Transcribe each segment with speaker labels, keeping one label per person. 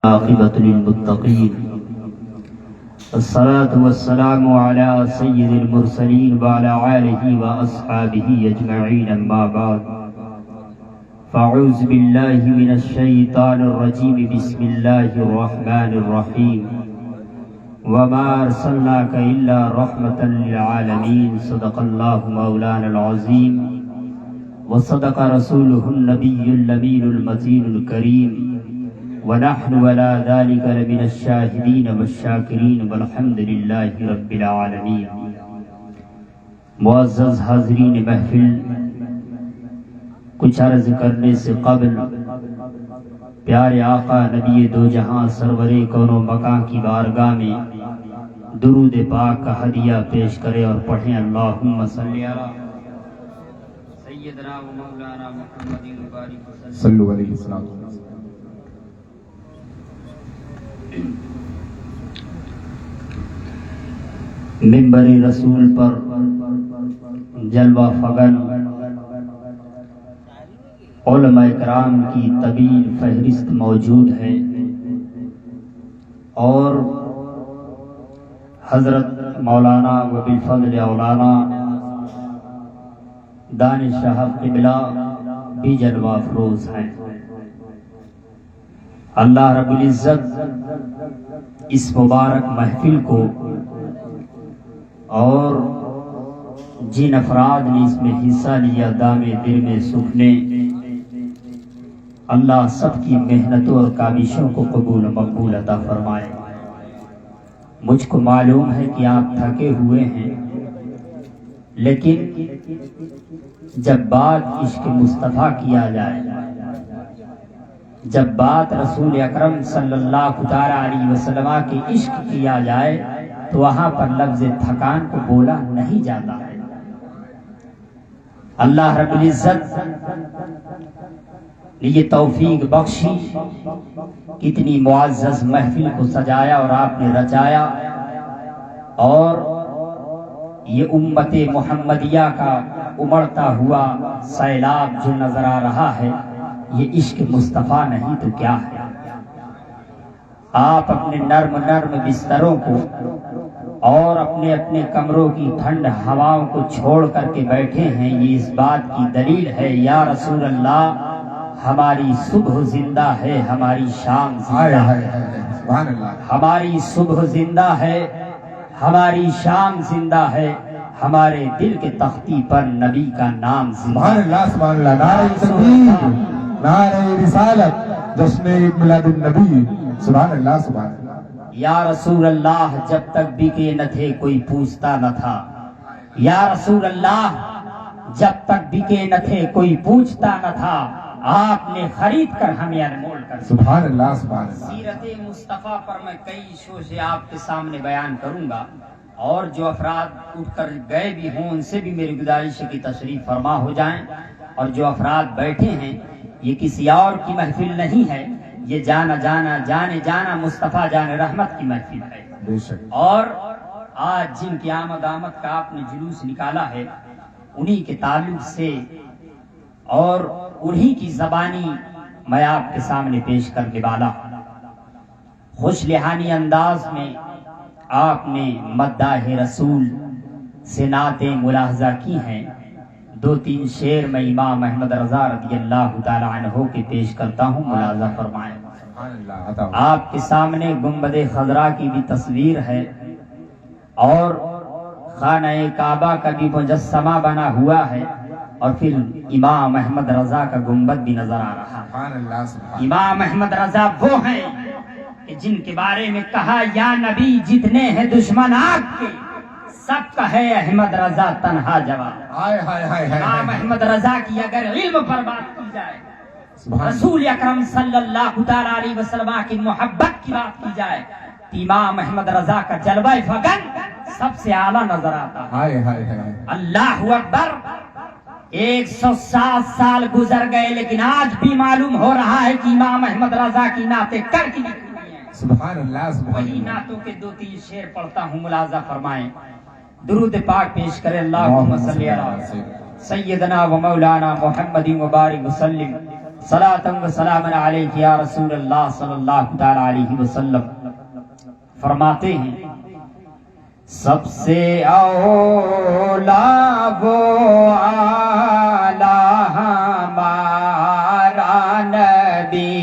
Speaker 1: عاقبۃ للمتقین الصلاة والسلام على سید المرسلین وعلى آلہ واصحابہ اجمعین اما بعد فاعوذ باللہ من الشیطان الرجیم بسم اللہ الرحمن الرحیم وما ارسلناک الا رحمۃ للعالمین صدق اللہ مولانا العظیم وصدق رسولہ النبی الامین المتین الکریم ونحن ولا ذلك لمن الشاهدين والشاكرين والحمد لله رب العالمين. معزز حاضرین محفل، کچھ عرض کرنے سے قبل پیارے آقا نبی دو جہاں سرور کون و مکان کی بارگاہ میں درود پاک کا ہدیہ پیش کرے اور پڑھیں اللہم صلی علی سیدنا و مولانا محمد وبارک
Speaker 2: صلو علیہ السلام.
Speaker 1: منبر رسول پر جلوہ فغن علماء کرام کی طویل فہرست موجود ہے اور حضرت مولانا وبالفضل اولانا دانش شاہ قبلہ بھی جلوہ افروز ہیں. اللہ رب العزت اس مبارک محفل کو اور جن افراد نے اس میں حصہ لیا دام دل میں سکھ نے، اللہ سب کی محنتوں اور کاوشوں کو قبول و مقبول عطا فرمائے. مجھ کو معلوم ہے کہ آپ تھکے ہوئے ہیں، لیکن جب بات عشق مصطفیٰ کیا جائے، جب بات رسول اکرم صلی اللہ علیہ وسلم کے عشق کیا جائے تو وہاں پر لفظ تھکان کو بولا نہیں جاتا ہے. اللہ رب العزت نے یہ توفیق بخشی، کتنی معزز محفل کو سجایا اور آپ نے رچایا، اور یہ امت محمدیہ کا امڑتا ہوا سیلاب جو نظر آ رہا ہے، یہ عشق مصطفیٰ نہیں تو کیا ہے. آپ اپنے نرم نرم بستروں کو اور اپنے اپنے کمروں کی ٹھنڈ ہواؤں کو چھوڑ کر کے بیٹھے ہیں، یہ اس بات کی دلیل ہے یا رسول اللہ ہماری صبح زندہ ہے، ہماری شام زندہ ہے. ہماری صبح زندہ ہے، ہماری شام زندہ ہے، ہمارے دل کے تختی پر نبی کا نام زندہ ہے.
Speaker 2: سبحان اللہ. نعرہ تکبیر، نعرہ رسالت، جشن عید میلاد النبی. سبحان اللہ سبحان اللہ.
Speaker 1: یا رسول اللہ جب تک بکے نہ تھے کوئی پوچھتا نہ تھا، یا رسول اللہ جب تک بکے نہ تھے کوئی پوچھتا نہ تھا، آپ نے خرید کر ہمیں انمول کر.
Speaker 2: سبحان اللہ سبحان اللہ.
Speaker 1: سیرت مصطفیٰ پر میں کئی شوشے آپ کے سامنے بیان کروں گا، اور جو افراد اٹھ کر گئے بھی ہوں ان سے بھی میری گزارش ہے کہ تشریف فرما ہو جائیں، اور جو افراد بیٹھے ہیں یہ کسی اور کی محفل نہیں ہے، یہ جانا مصطفیٰ جان رحمت کی محفل ہے.
Speaker 2: بے شک.
Speaker 1: اور آج جن کی آمد کا آپ نے جلوس نکالا ہے، انہی کے تعلق سے اور انہی کی زبانی میں آپ کے سامنے پیش کرنے والا. خوش لحانی انداز میں آپ نے مداح رسول سے نعتیں ملاحظہ کی ہیں. دو تین شعر میں امام احمد رضا رضی اللہ تعالی عنہ کے پیش کرتا ہوں، ملاحظہ فرمائیں. آپ کے سامنے گنبد خضرا کی بھی تصویر ہے اور خانہ کعبہ کا بھی مجسمہ بنا ہوا ہے، اور پھر امام احمد رضا کا گنبد بھی نظر آ رہا ہے. امام احمد رضا وہ ہیں کہ جن کے بارے میں کہا یا نبی جتنے ہیں دشمن آگ کے، سب کا ہے احمد رضا تنہا جواب. امام احمد رضا کی اگر علم پر بات کی جائے، رسول اکرم صلی اللہ علیہ وسلم کی محبت کی بات کی جائے، تو امام احمد رضا کا جلوہ فغن سب سے اعلیٰ نظر آتا ہے. اللہ اکبر. 107 سال گزر گئے لیکن آج بھی معلوم ہو رہا ہے کہ امام احمد رضا کی نعتیں کر کی لکھی ہیں.
Speaker 2: سبحان اللہ.
Speaker 1: وہی نعتوں کے دو تین شعر پڑھتا ہوں، ملاحظہ فرمائیں. درود پاک پیش کرے اللہم صلی علی سیدنا و مولانا محمد وبارک وسلم. صلاۃ و سلام علیک یا رسول اللہ صلی اللہ تعالی علیہ وسلم فرماتے ہیں سب سے اولا وہ اعلی ہمارا نبی،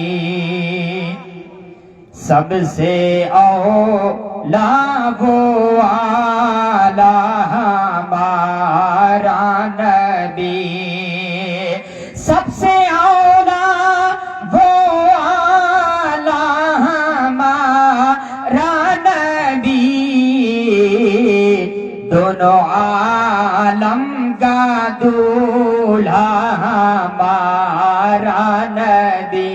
Speaker 1: سب سے اولا وہ اعلی ہمارا نبی، سب سے اولا وہ اعلی ہمارا نبی، دونوں عالم کا دولہا ہمارا نبی،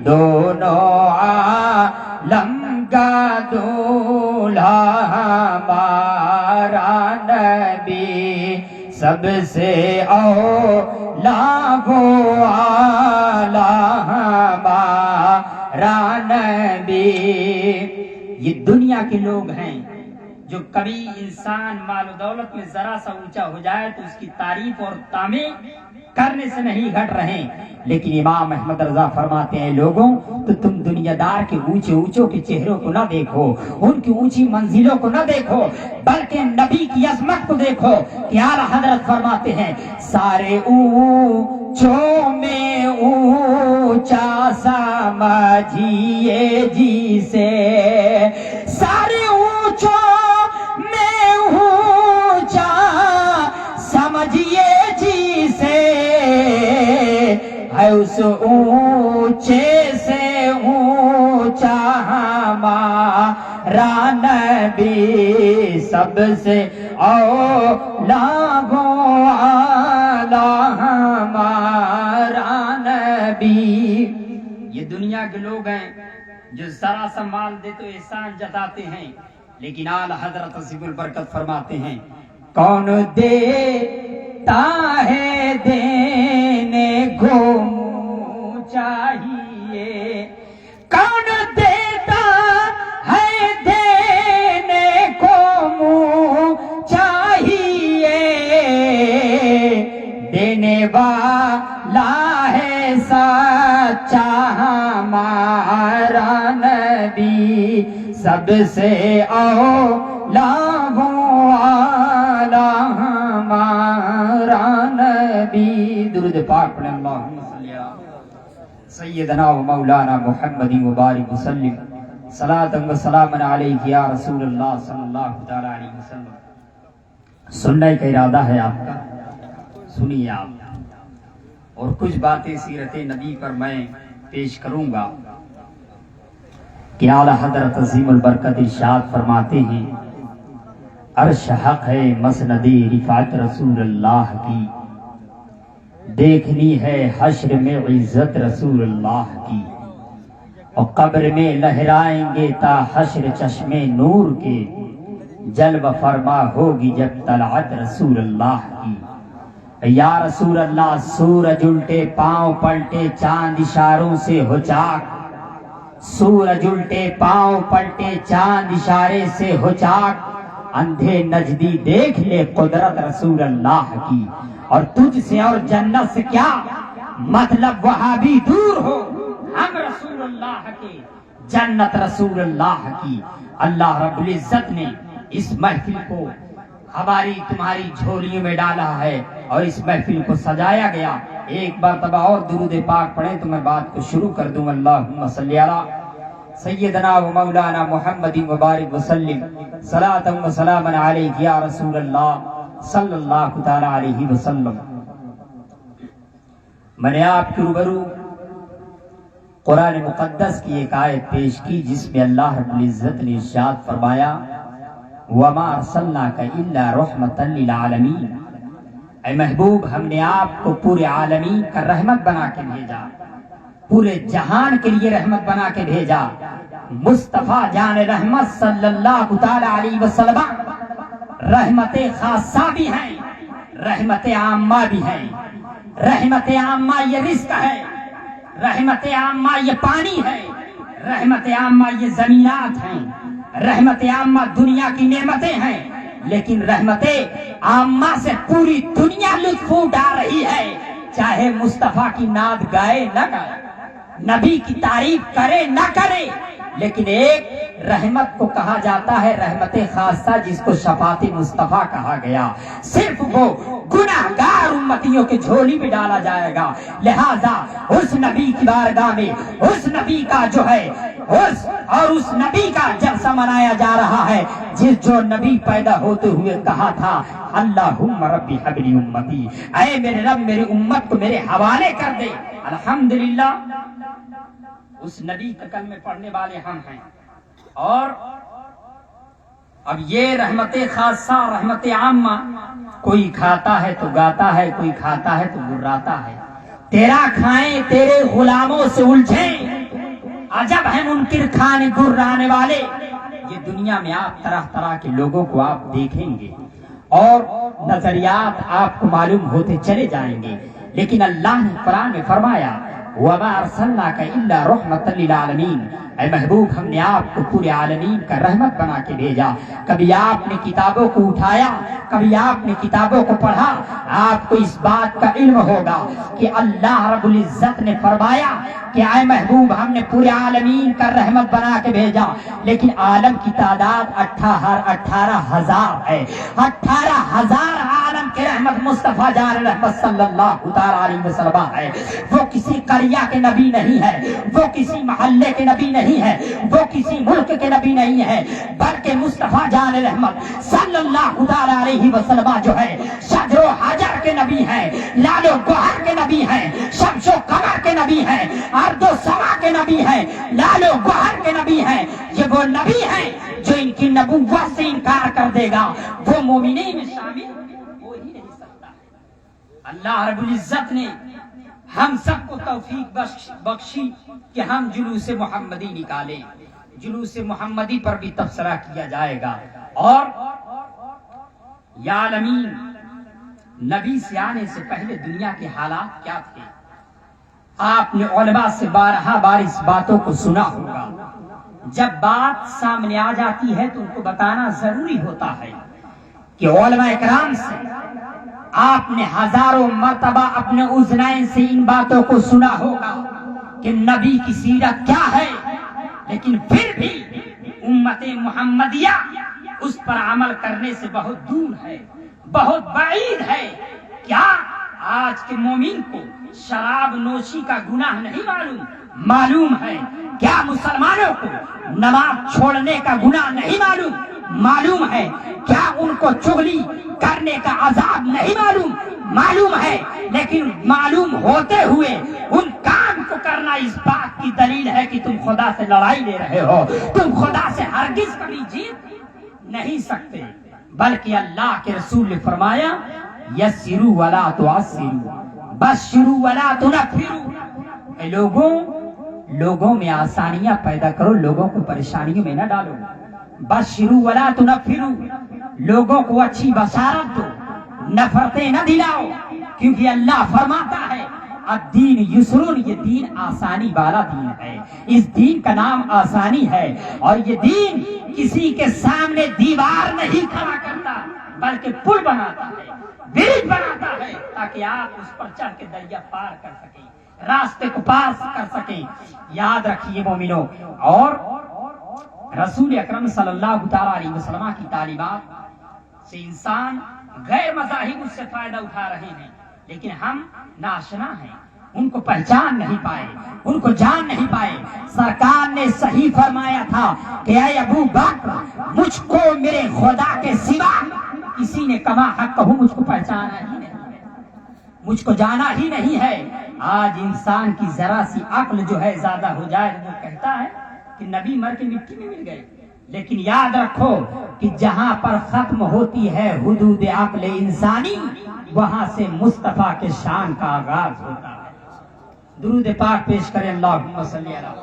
Speaker 1: دونوں عالم کا دولہا ہمارا نبی، سب سے اولا وہ اعلی ہمارا نبی۔ یہ دنیا کے لوگ ہیں جو کبھی انسان مال و دولت میں ذرا سا اونچا ہو جائے تو اس کی تعریف اور تعمیر کرنے سے نہیں گھٹ رہے، لیکن امام احمد رضا فرماتے ہیں لوگوں تو تم دنیا دار کے اونچے اونچوں کے چہروں کو نہ دیکھو، ان کی اونچی منزلوں کو نہ دیکھو، بلکہ نبی کی عظمت کو دیکھو کہ اعلیٰ حضرت فرماتے ہیں سارے اونچوں میں اونچا سمجھیے جیسے، سارے اونچوں میں اونچا سمجھیے جیسے، ہے اس اونچے سے اونچا ہمارا نبی، سب سے اولا وہ اعلی ہمارا نبی۔ یہ دنیا کے لوگ ہیں جو ذرا سا مال دے تو احسان جتاتے ہیں، لیکن اعلی حضرت عظیم البرکت فرماتے ہیں کون دیتا ہے دینے کو منہ چاہیے، کون دیتا ہے دینے کو منہ چاہیے، دینے والا ہے سچا ہمارا نبی، سب سے اولا وہ اعلی ہمارا نبی۔ درود پاک پڑھیں اللہم صلی علی سیدنا و مولانا محمد مبارک وسلم، صلاۃ و سلام علیک یا رسول اللہ صلی اللہ تعالی علیہ وسلم۔ سننے کا ارادہ ہے آپ کا، سنیے آپ، اور کچھ باتیں سیرت نبی پر میں پیش کروں گا کہ اعلیٰ حضرت عظیم البرکت ارشاد فرماتے ہیں عرش حق ہے مسند رفعت رسول اللہ کی، دیکھنی ہے حشر میں عزت رسول اللہ کی، اور قبر میں لہرائیں گے تا حشر چشم نور کے، جلوہ فرما ہوگی جب طلعت رسول اللہ کی۔ یا رسول اللہ سورج الٹے پاؤں پلٹے چاند اشاروں سے ہو چاک، سورج الٹے پاؤں پلٹے چاند اشارے سے ہو چاک، اندھے نجدی دیکھ لے قدرت رسول اللہ کی، اور تجھ سے اور جنت سے کیا مطلب وہاں بھی دور ہو، ہم رسول اللہ کے جنت رسول اللہ کی۔ اللہ رب العزت نے اس محفل کو ہماری تمہاری جھولیوں میں ڈالا ہے اور اس محفل کو سجایا گیا۔ ایک مرتبہ اور درود پاک پڑھیں تو میں بات کو شروع کر دوں۔ اللہم صلی علی سیدنا و مولانا محمد مبارک وسلم، صلاۃ و سلام علیک یا رسول اللہ صلی اللہ تعالی علیہ وسلم۔ میں نے آپ کے روبرو قرآن مقدس کی ایک آیت پیش کی جس میں اللہ رب العزت نے ارشاد فرمایا وَمَا أَرْسَلْنَاكَ إِلَّا رَحْمَةً لِلْعَالَمِينَ، اے محبوب ہم نے آپ کو پورے عالمین کا رحمت بنا کے بھیجا، پورے جہان کے لیے رحمت بنا کے بھیجا۔ مصطفیٰ جان رحمت صلی اللہ تعالی علیہ وسلم رحمت خاصہ بھی ہیں، رحمت عامہ بھی ہیں۔ رحمت عامہ یہ رزق ہے، رحمت عامہ یہ پانی ہے، رحمت عامہ یہ زمینات ہیں، رحمت عامہ دنیا کی نعمتیں ہیں، لیکن رحمت عامہ سے پوری دنیا لطف اٹھا رہی ہے۔ چاہے مصطفیٰ کی نعت گائے نہ گائے، نبی کی تعریف کرے نہ کرے، لیکن ایک رحمت کو کہا جاتا ہے رحمت خاصہ، جس کو شفاعت مصطفیٰ کہا گیا، صرف وہ گناہگار امتیوں کے جھولی میں ڈالا جائے گا۔ لہذا اس نبی کی بارگاہ میں اس نبی کا جو ہے اس نبی کا جلسہ منایا جا رہا ہے، جو نبی پیدا ہوتے ہوئے کہا تھا اللہم ربی حبلی امتی، اے میرے رب میری امت کو میرے حوالے کر دے۔ الحمدللہ اس نبی کا کلمے پڑھنے والے ہم ہیں، اور اب یہ رحمت خاصہ رحمت عامہ، کوئی کھاتا ہے تو گاتا ہے، کوئی کھاتا ہے تو گراتا ہے، تیرا کھائیں تیرے غلاموں سے الجھیں، عجب ہے منکر کھانے گرانے والے۔ یہ دنیا میں آپ طرح طرح کے لوگوں کو آپ دیکھیں گے اور نظریات آپ کو معلوم ہوتے چلے جائیں گے، لیکن اللہ نے قرآن میں فرمایا وَمَا أَرْسَلْنَاكَ إِلَّا رَحْمَةً لِلْعَالَمِينَ، اے محبوب ہم نے آپ کو پورے عالمین کا رحمت بنا کے بھیجا۔ کبھی آپ نے کتابوں کو اٹھایا، کبھی آپ نے کتابوں کو پڑھا، آپ کو اس بات کا علم ہوگا کہ اللہ رب العزت نے فرمایا کہ اے محبوب ہم نے پورے عالمین کا رحمت بنا کے بھیجا، لیکن عالم کی تعداد 18,000 ہے۔ 18,000 عالم کے رحمت مصطفیٰ جان رحمت صلی اللہ علیہ وسلم ہے۔ وہ کسی قریہ کے نبی نہیں ہے، وہ کسی محلے کے نبی نہیں ہے، وہ کسی ملک کے نبی نہیں ہے، بلکہ مصطفیٰ جان رحمت صلی اللہ علیہ وسلم جو ہے شجر و حجر کے نبی ہیں، لال و گوہر کے نبی ہیں، شمس و قمر کے نبی ہیں، ارض و سما کے نبی ہیں، لال و گوہر کے نبی ہیں۔ یہ وہ نبی ہیں جو ان کی نبوت سے انکار کر دے گا وہ مومنین میں شامل ہو ہی نہیں سکتا۔ اللہ رب العزت نے ہم سب کو توفیق بخشی کہ ہم جلوس محمدی نکالیں، جلوس محمدی پر بھی تبصرہ کیا جائے گا۔ اور یا عالمین، نبی سے آنے سے پہلے دنیا کے حالات کیا تھے؟ آپ نے علماء سے بارہا بار اس باتوں کو سنا ہوگا۔ جب بات سامنے آ جاتی ہے تو ان کو بتانا ضروری ہوتا ہے کہ علماء اکرام سے آپ نے ہزاروں مرتبہ اپنے اذنین سے ان باتوں کو سنا ہوگا کہ نبی کی سیرت کیا ہے، لیکن پھر بھی امت محمدیہ اس پر عمل کرنے سے بہت دور ہے، بہت بعید ہے۔ کیا آج کے مومن کو شراب نوشی کا گناہ نہیں معلوم ہے؟ کیا مسلمانوں کو نماز چھوڑنے کا گناہ نہیں معلوم ہے؟ کیا ان کو چغلی کرنے کا عذاب نہیں معلوم ہے؟ لیکن معلوم ہوتے ہوئے ان کام کو کرنا اس بات کی دلیل ہے کہ تم خدا سے لڑائی لے رہے ہو، تم خدا سے ہرگز کبھی جیت نہیں سکتے۔ بلکہ اللہ کے رسول نے فرمایا یسروا ولا تعسروا بشروا ولا تنفروا، اے لوگوں میں آسانیاں پیدا کرو، لوگوں کو پریشانیوں میں نہ ڈالو۔ بشروا ولا تنفروا، لوگوں کو اچھی بشارت دو، نفرتیں نہ دلاؤ، کیونکہ اللہ فرماتا ہے الدین یسرون، یہ دین آسانی والا دین ہے، اس دین کا نام آسانی ہے، اور یہ دین کسی کے سامنے دیوار نہیں کھڑا کرتا بلکہ پل بناتا ہے، برج بناتا ہے، تاکہ آپ اس پر چڑھ کے دریا پار کر سکیں، راستے کو پار کر سکیں۔ یاد رکھیے مومنوں، اور رسول اکرم صلی اللہ علیہ وسلم کی تعلیمات سے انسان غیر مذاہب اس سے فائدہ اٹھا رہے ہیں، لیکن ہم ناشنا ہیں، ان کو پہچان نہیں پائے، ان کو جان نہیں پائے۔ سرکار نے صحیح فرمایا تھا کہ اے ابو بکر، مجھ کو میرے خدا کے سوا کسی نے کما حق کہوں مجھ کو پہچانا ہی نہیں ہے، مجھ کو جانا ہی نہیں ہے۔ آج انسان کی ذرا سی عقل جو ہے زیادہ ہو جائے وہ کہتا ہے کہ نبی مر کے مٹی میں مل گئے، لیکن یاد رکھو کہ جہاں پر ختم ہوتی ہے حدود عقل انسانی، وہاں سے مصطفیٰ کے شان کا آغاز ہوتا ہے۔ درود پاک پیش کریں، اللہم صلی علی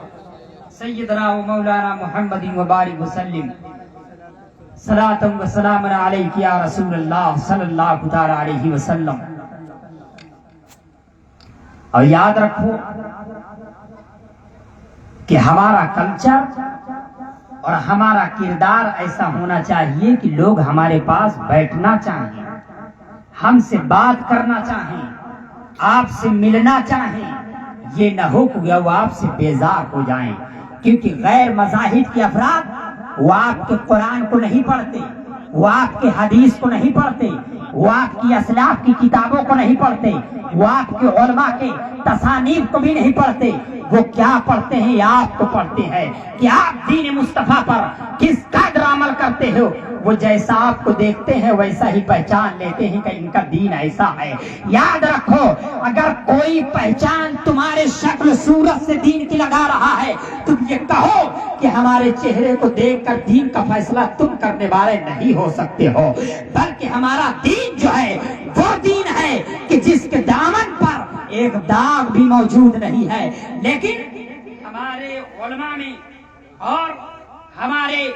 Speaker 1: سیدنا و مولانا محمد وبارک وسلم، صلاۃ و سلام علیک یا رسول اللہ صلی اللہ تعالی علیہ وسلم۔ اور یاد رکھو کہ ہمارا کلچر اور ہمارا کردار ایسا ہونا چاہیے کہ لوگ ہمارے پاس بیٹھنا چاہیں، ہم سے بات کرنا چاہیں، آپ سے ملنا چاہیں، یہ نہ ہو کہ وہ آپ سے بیزار ہو جائیں، کیونکہ غیر مذاہب کے افراد وہ آپ کے قرآن کو نہیں پڑھتے، وہ آپ کے حدیث کو نہیں پڑھتے، وہ آپ کی اسلاف کی کتابوں کو نہیں پڑھتے، وہ آپ کے علماء کے تصانیف کو بھی نہیں پڑھتے۔ وہ کیا پڑھتے ہیں؟ آپ کو پڑھتے ہیں کہ آپ دین مصطفیٰ پر کس قدر عمل کرتے ہو۔ وہ جیسا آپ کو دیکھتے ہیں ویسا ہی پہچان لیتے ہیں کہ ان کا دین ایسا ہے۔ یاد رکھو، اگر کوئی پہچان تمہارے شکل صورت سے دین کی لگا رہا ہے، تم یہ کہو کہ ہمارے چہرے کو دیکھ کر دین کا فیصلہ تم کرنے والے نہیں ہو سکتے ہو، بلکہ ہمارا دین جو ہے وہ دین ہے کہ جس کے دامن پر ایک داغ بھی موجود نہیں ہے۔ لیکن ہمارے علماء میں اور ہمارے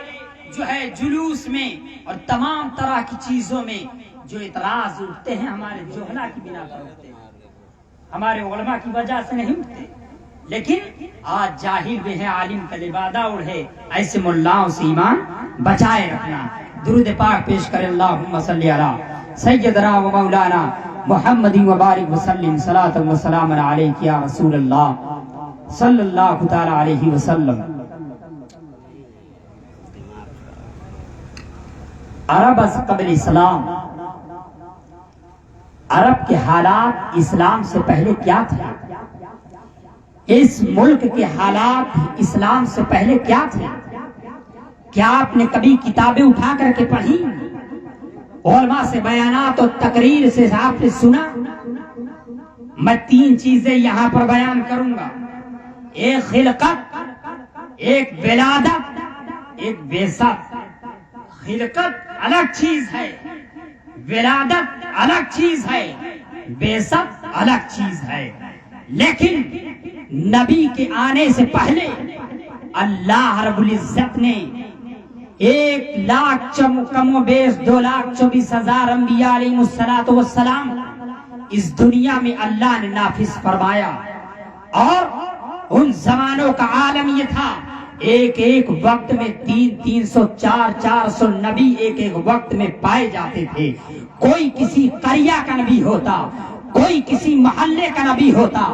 Speaker 1: جو ہے جلوس میں اور تمام طرح کی چیزوں میں جو اعتراض اٹھتے ہیں، ہمارے جہلا کی بنا پر اٹھتے ہیں، ہمارے علماء کی وجہ سے نہیں اٹھتے۔ لیکن آج جاہل بھی ہے، عالم کا لبادہ اڑے، ایسے ملاؤں سے ایمان بچائے رکھنا۔ درود پاک پیش کرے، اللہم صلی علی سیدنا و مولانا محمد و بارک وسلم، صلاۃ و سلام علیک یا رسول اللہ صلی اللہ تعالی علیہ وسلم۔ عرب از قبل اسلام، عرب کے حالات اسلام سے پہلے کیا تھے؟ اس ملک کے حالات اسلام سے پہلے کیا تھے؟ کیا آپ نے کبھی کتابیں اٹھا کر کے پڑھی؟ علماء سے بیانات اور تقریر سے آپ نے سنا؟ میں 3 چیزیں یہاں پر بیان کروں گا، ایک خلقت، ایک ولادت، ایک بعثت۔ خلقت الگ چیز ہے، ولادت الگ چیز ہے، بعثت الگ چیز ہے۔ لیکن نبی کے آنے سے پہلے اللہ رب العزت نے 1,00,000 کم و بیش 2,24,000 انبیاء علیہ السلام اس دنیا میں اللہ نے نافذ فرمایا، اور ان زمانوں کا عالم یہ تھا، ایک وقت میں 300 400 نبی ایک وقت میں پائے جاتے تھے۔ کوئی کسی قریہ کا نبی ہوتا، کوئی کسی محلے کا نبی ہوتا،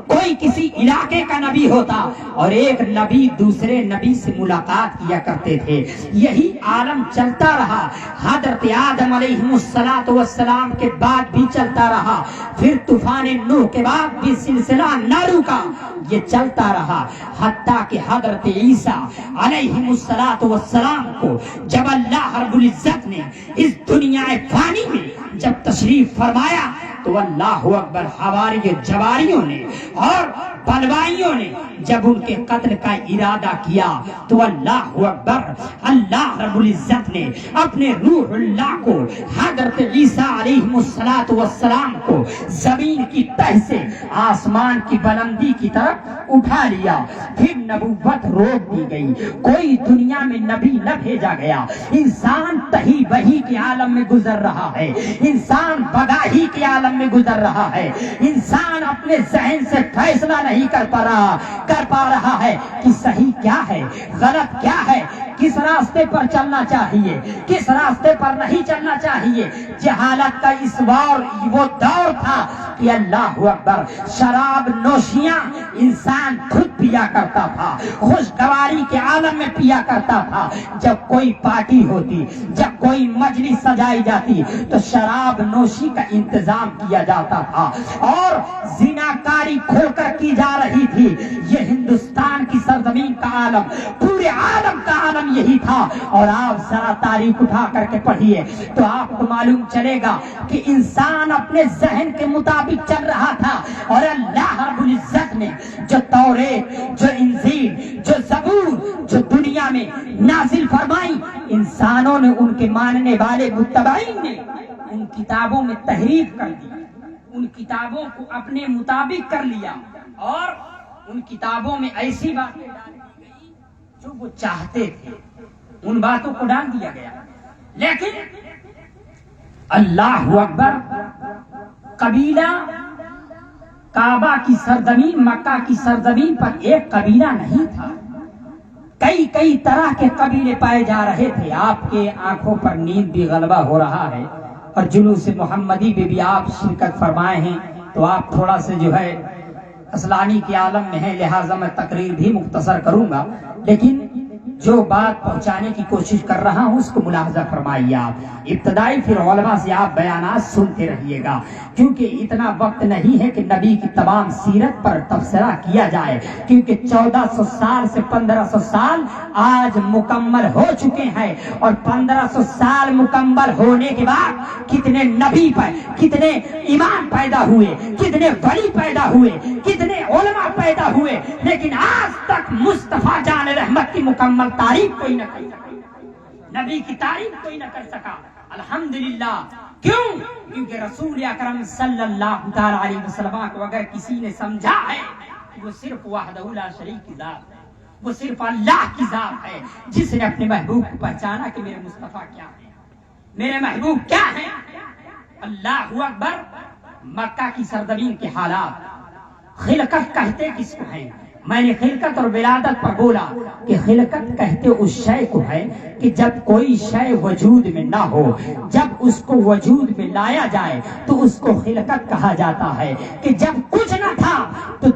Speaker 1: کوئی کسی علاقے کا نبی ہوتا، اور ایک نبی دوسرے نبی سے ملاقات کیا کرتے تھے۔ یہی عالم چلتا رہا، حضرت آدم علیہ السلام کے بعد بھی چلتا رہا، پھر طوفان نوح کے بعد بھی سلسلہ نارو کا یہ چلتا رہا، حتیٰ کہ حضرت عیسیٰ علیہ السلام کو جب اللہ رب العزت نے اس دنیا فانی میں جب تشریف فرمایا تو اللہ اکبر، حواریوں جواریوں نے اور بلوائیوں نے جب ان کے قتل کا ارادہ کیا تو اللہ اکبر، اللہ رب العزت نے اپنے روح اللہ کو حضرت عیسیٰ علیہ السلام کو زمین کی تہ سے آسمان کی بلندی کی طرف اٹھا لیا، پھر نبوت روک دی گئی، کوئی دنیا میں نبی نہ بھیجا گیا۔ انسان تہی بہی کے عالم میں گزر رہا ہے، انسان بگاہی کے عالم میں گزر رہا ہے، انسان اپنے ذہن سے فیصلہ نہیں کر پا رہا ہے کہ صحیح کیا ہے، غلط کیا ہے، کس راستے پر چلنا چاہیے، کس راستے پر نہیں چلنا چاہیے۔ جہالت کا اس وہ دور تھا کہ اللہ اکبر، شراب نوشیاں انسان خود پیا کرتا تھا، خوشگواری کے عالم میں پیا کرتا تھا۔ جب کوئی پارٹی ہوتی، جب کوئی مجلس سجائی جاتی تو شراب نوشی کا انتظام کیا جاتا تھا، اور زناکاری کھل کر کی جا رہی تھی۔ یہ ہندوستان کی سرزمین کا عالم، پورے عالم کا عالم یہی تھا۔ اور آپ ذرا تاریخ اٹھا کر کے پڑھیے تو آپ کو معلوم چلے گا کہ انسان اپنے ذہن کے مطابق چل رہا تھا، اور اللہ رب العزت نے جو توریت، جو انجیل، جو زبور جو دنیا میں نازل فرمائی، انسانوں نے، ان کے ماننے والے متبعین نے ان کتابوں میں تحریف کر دی، ان کتابوں کو اپنے مطابق کر لیا، اور ان کتابوں میں ایسی باتیں ڈال دی گئی جو وہ چاہتے تھے، ان باتوں کو ڈال دیا گیا۔ لیکن اللہ اکبر، قبیلہ کعبہ کی سرزمین، مکہ کی سرزمین پر ایک قبیلہ نہیں تھا، کئی طرح کے قبیلے پائے جا رہے تھے۔ آپ کے آنکھوں پر نیند بھی غلبہ ہو رہا ہے، اور جلوس محمدی میں بھی آپ شرکت فرمائے ہیں، تو آپ تھوڑا سے جو ہے اصلانی کے عالم میں ہیں، لہٰذا میں تقریر بھی مختصر کروں گا، لیکن جو بات پہنچانے کی کوشش کر رہا ہوں اس کو ملاحظہ فرمائیے آپ۔ ابتدائی پھر علماء سے آپ بیانات سنتے رہیے گا، کیونکہ اتنا وقت نہیں ہے کہ نبی کی تمام سیرت پر تبصرہ کیا جائے، کیونکہ 1400 سال سے 1500 سال آج مکمل ہو چکے ہیں، اور 1500 سال مکمل ہونے کے بعد کتنے نبی کتنے ایمان پیدا ہوئے، کتنے ولی پیدا ہوئے، کتنے علماء پیدا ہوئے، لیکن آج تک مصطفیٰ جان رحمت کی مکمل تعریف کوئی نہ کر سکا، نبی کی تعریف کوئی نہ کر سکا۔ الحمدللہ، کیوں؟ کیونکہ رسول اکرم صلی اللہ تعالی علیہ وسلم کو اگر کسی نے سمجھا ہے کہ وہ صرف وحدہ لا شریک کی ذات ہے، وہ صرف اللہ کی ذات ہے، جس نے اپنے محبوب کو پہچانا کہ میرے مصطفیٰ کیا ہے، میرے محبوب کیا ہے۔ اللہ اکبر۔ مکہ کی سرزمین کے حالات، خلقت کہتے کس کو ہیں؟ میں نے خلقت اور ولادت پر بولا کہ خلقت کہتے اس شے کو ہے کہ جب کوئی شے وجود میں نہ ہو، جب اس کو وجود میں لایا جائے تو اس کو خلقت کہا جاتا ہے، کہ جب کچھ نہ تھا تو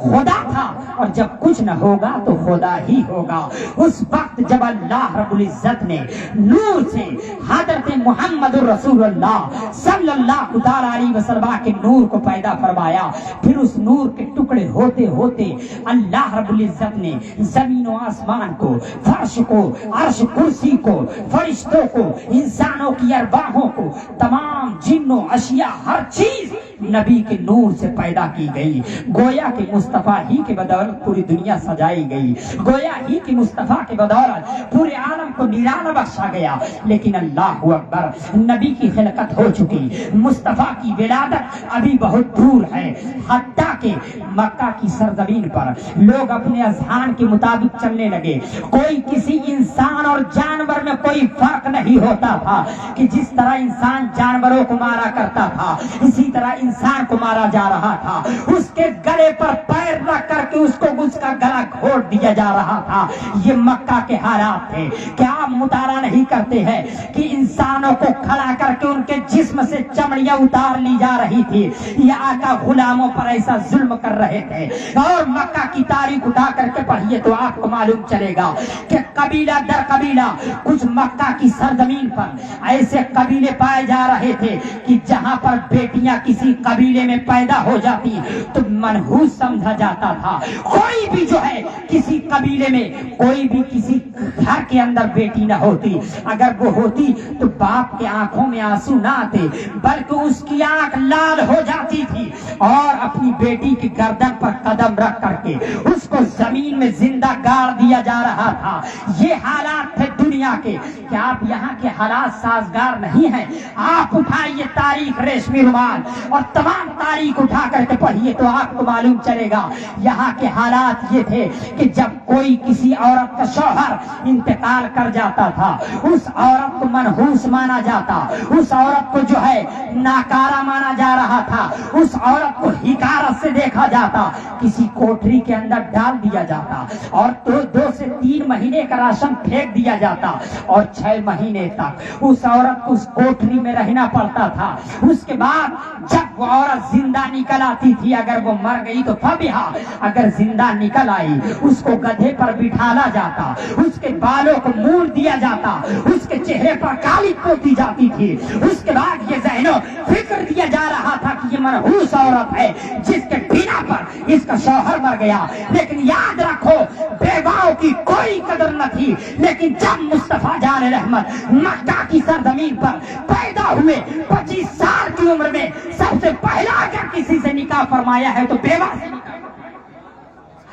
Speaker 1: خدا تھا، اور جب کچھ نہ ہوگا تو خدا ہی ہوگا۔ اس وقت جب اللہ رب العزت نے نور سے حضرت محمد رسول اللہ صلی اللہ تعالی علیہ وسلم کے نور کو پیدا فرمایا، پھر اس نور کے ٹکڑے ہوتے ہوتے اللہ رب العزت نے زمین و آسمان کو، فرش کو، عرش کرسی کو، فرشتوں کو، انسانوں کی ارواحوں کو، تمام جنوں اشیاء، ہر چیز نبی کے نور سے پیدا کی گئی۔ گویا کہ مصطفیٰ ہی کے بدولت پوری دنیا سجائی گئی، گویا ہی کہ مصطفیٰ کے بدولت پورے عالم کو نرالا بخشا گیا۔ لیکن اللہ اکبر، نبی کی خلقت ہو چکی، مصطفیٰ کی ولادت ابھی بہت دور ہے، حتیٰ کہ مکہ کی سرزمین پر لوگ اپنے اذہان کے مطابق چلنے لگے۔ کوئی کسی انسان اور جانور میں کوئی فرق نہیں ہوتا تھا، کہ جس طرح انسان جانوروں کو مارا کرتا تھا اسی طرح انسان کو مارا جا رہا تھا، اس کے گلے پر پیر رکھ کر کے اس کو اس کا گلا گھونٹ دیا جا رہا تھا۔ یہ مکہ کے حالات تھے۔ کیا آپ مطالعہ نہیں کرتے ہیں کہ انسانوں کو کھڑا کر کے ان کے جسم سے چمڑیاں اتار لی جا رہی تھی؟ یہ آقا غلاموں پر ایسا ظلم کر رہے تھے۔ اور مکہ کی تاریخ اٹھا کر کے پڑھیے تو آپ کو معلوم چلے گا کہ قبیلہ در قبیلہ کچھ مکہ کی سرزمین پر ایسے قبیلے پائے جا رہے تھے کہ جہاں پر بیٹیاں کسی قبیلے میں پیدا ہو جاتی تو منحوس سمجھا جاتا تھا۔ کوئی بھی جو ہے کسی قبیلے میں کوئی بھی کسی گھر کے اندر بیٹی نہ ہوتی، اگر وہ ہوتی تو باپ کے آنکھوں میں آنسو نہ آتے، بلکہ اس کی آنکھ لال ہو جاتی تھی، اور اپنی بیٹی کی گردن پر قدم رکھ کر کے اس کو زمین میں زندہ گاڑ دیا جا رہا تھا۔ یہ حالات تھے دنیا کے۔ کیا آپ یہاں کے حالات سازگار نہیں ہیں؟ آپ اٹھائیے تاریخ ریشمی رومال اور تمام تاریخ اٹھا کر کے پڑھیے تو آپ کو معلوم چلے گا۔ یہاں کے حالات یہ تھے کہ جب کوئی کسی عورت کا شوہر انتقال کر جاتا تھا، اس عورت کو منحوس مانا جاتا، اس عورت کو جو ہے ناکارہ مانا جا رہا تھا، اس عورت کو حقارت سے دیکھا جاتا، کسی کوٹری کے اندر ڈال دیا جاتا، اور 2 سے 3 مہینے کا راشن پھینک دیا جاتا، اور 6 مہینے تک اس عورت کو اس کوٹری میں رہنا پڑتا تھا۔ اس کے بعد جب وہ عورت زندہ نکل آتی تھی، اگر وہ مر گئی تو فبہا، اگر زندہ نکل آئی اس کو گدھے پر بٹھالا جاتا، اس کے بالوں کو موڑ دیا جاتا، اس کے چہرے پر کالی پوتی جاتی تھی۔ اس کے بعد یہ ذہن و فکر دیا جا رہا تھا کہ یہ منحوس عورت ہے جس کے بنا پر اس کا شوہر مر گیا۔ لیکن یاد رکھو، بیواؤں کی کوئی قدر نہ تھی، لیکن جب مصطفیٰ جان رحمت مکہ کی سرزمین پر پیدا ہوئے، 25 سال کی عمر میں سب سے پہلا اگر کسی سے نکاح فرمایا ہے تو بیوہ سے نکاح،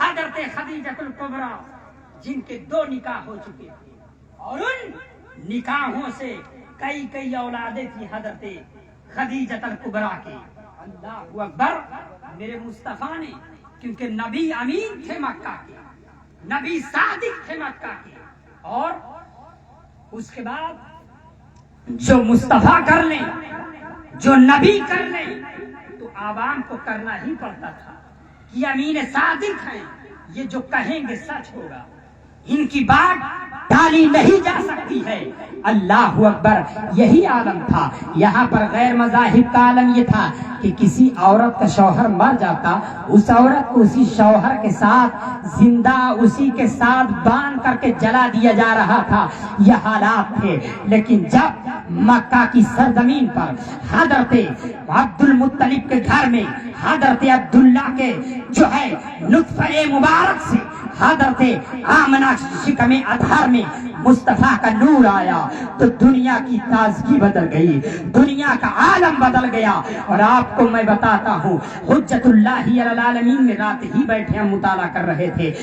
Speaker 1: حضرت خدیجہ الکبریٰ، جن کے 2 نکاح ہو چکے تھے، اور ان نکاحوں سے کئی اولادیں تھی حضرت خدیجہ الکبریٰ کی۔ اللہ اکبر۔ میرے مصطفیٰ نے، کیونکہ نبی امین تھے مکہ کے، نبی صادق تھے مکہ کے، اور اس کے بعد جو مصطفیٰ کر لیں، جو نبی کر لیں تو عوام کو کرنا ہی پڑتا تھا کہ امین صادق ہیں، یہ جو کہیں گے سچ ہوگا، ان کی بات نکالی نہیں جا سکتی ہے۔ اللہ اکبر، یہی عالم تھا۔ یہاں پر غیر مذاہب کا عالم یہ تھا کہ کسی عورت کا شوہر مر جاتا، اس عورت کو اسی شوہر کے ساتھ زندہ اسی کے ساتھ باندھ کر کے جلا دیا جا رہا تھا۔ یہ حالات تھے۔ لیکن جب مکہ کی سرزمین پر حضرت عبد المطلب کے گھر میں حضرت عبداللہ کے جو ہے نطفہ مبارک سے حضرت آمنہ شکم اطہر میں مصطفیٰ کا نور آیا تو دنیا کی تازگی بدل گئی، دنیا کا عالم بدل گیا۔ اور آپ کو میں بتاتا ہوں، حجت اللہ علی العالمین میں رات ہی بیٹھے ہم مطالعہ کر رہے تھے۔